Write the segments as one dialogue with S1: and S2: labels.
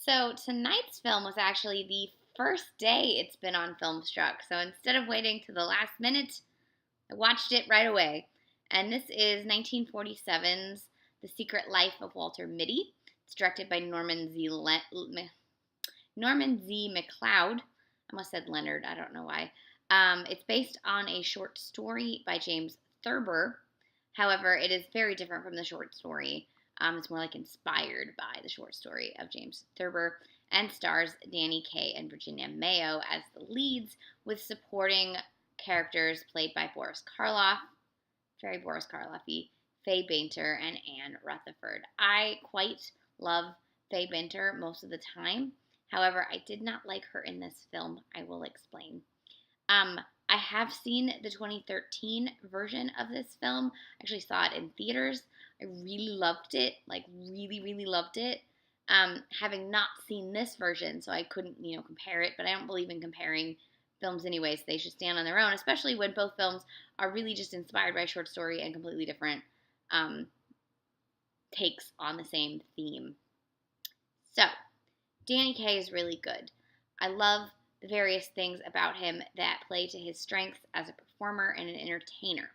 S1: So tonight's film was actually the first day it's been on Filmstruck. So instead of waiting to the last minute, I watched it right away. And this is 1947's The Secret Life of Walter Mitty. It's directed by Norman Z. McLeod. I almost said Leonard. I don't know why. It's based on a short story by James Thurber. However, it is very different from the short story. It's more like inspired by the short story of James Thurber and stars Danny Kaye and Virginia Mayo as the leads, with supporting characters played by Boris Karloff, very Boris Karloffy, Faye Bainter, and Anne Rutherford. I quite love Faye Bainter most of the time. However, I did not like her in this film. I will explain. I have seen the 2013 version of this film. I actually saw it in theaters. I really loved it, like really, really loved it. Having not seen this version, so I couldn't, compare it. But I don't believe in comparing films anyway, so they should stand on their own, especially when both films are really just inspired by a short story and completely different takes on the same theme. So, Danny Kaye is really good. I love the various things about him that play to his strengths as a performer and an entertainer.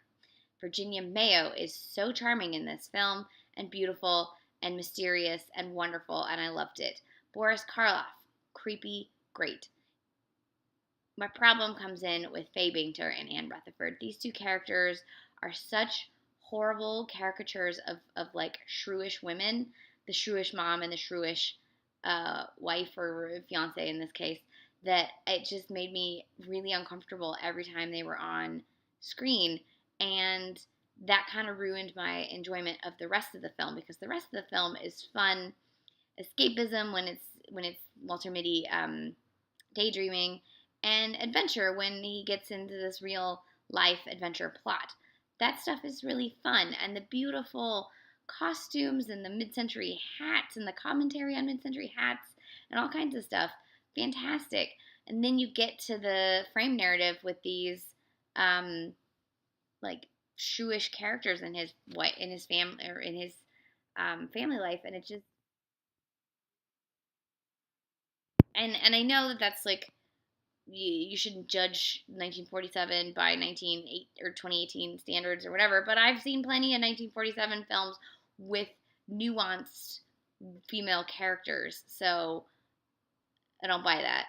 S1: Virginia Mayo is so charming in this film and beautiful and mysterious and wonderful, and I loved it. Boris Karloff, creepy, great. My problem comes in with Faye Bainter and Anne Rutherford. These two characters are such horrible caricatures of like shrewish women, the shrewish mom and the shrewish wife or fiance in this case, that it just made me really uncomfortable every time they were on screen, and that kind of ruined my enjoyment of the rest of the film, because the rest of the film is fun escapism when it's Walter Mitty daydreaming, and adventure when he gets into this real life adventure plot. That stuff is really fun, and the beautiful costumes and the mid-century hats and the commentary on mid-century hats and all kinds of stuff, fantastic. And then you get to the frame narrative with these like shrewish characters in his family, or in his family life, and it just and I know that that's like, you shouldn't judge 1947 by 2018 standards or whatever, but I've seen plenty of 1947 films with nuanced female characters, so I don't buy that.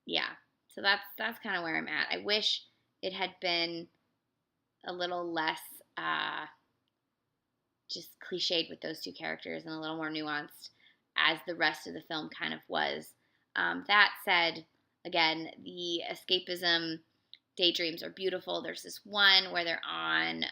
S1: Yeah, so that's kind of where I'm at. I wish it had been a little less just cliched with those two characters and a little more nuanced, as the rest of the film kind of was. That said, again, the escapism daydreams are beautiful. There's this one where they're on,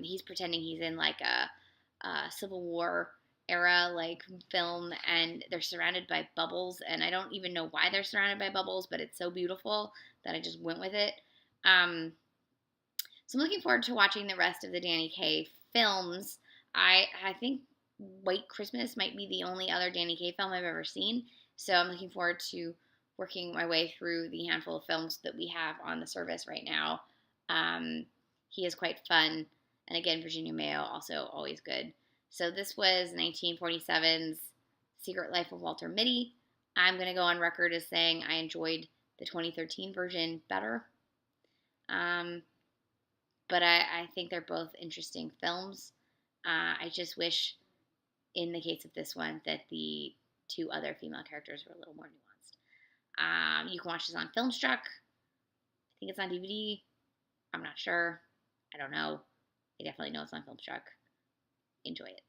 S1: he's pretending he's in like a Civil War era like film, and they're surrounded by bubbles, and I don't even know why they're surrounded by bubbles, but it's so beautiful that I just went with it. So I'm looking forward to watching the rest of the Danny Kaye films. I think White Christmas might be the only other Danny Kaye film I've ever seen, so I'm looking forward to working my way through the handful of films that we have on the service right now. He is quite fun, and again, Virginia Mayo, also always good. So this was 1947's Secret Life of Walter Mitty. I'm going to go on record as saying I enjoyed the 2013 version better. But I think they're both interesting films. I just wish, in the case of this one, that the two other female characters were a little more nuanced. You can watch this on Filmstruck. I think it's on DVD. I'm not sure. I don't know. I definitely know it's on Filmstruck. Enjoy it.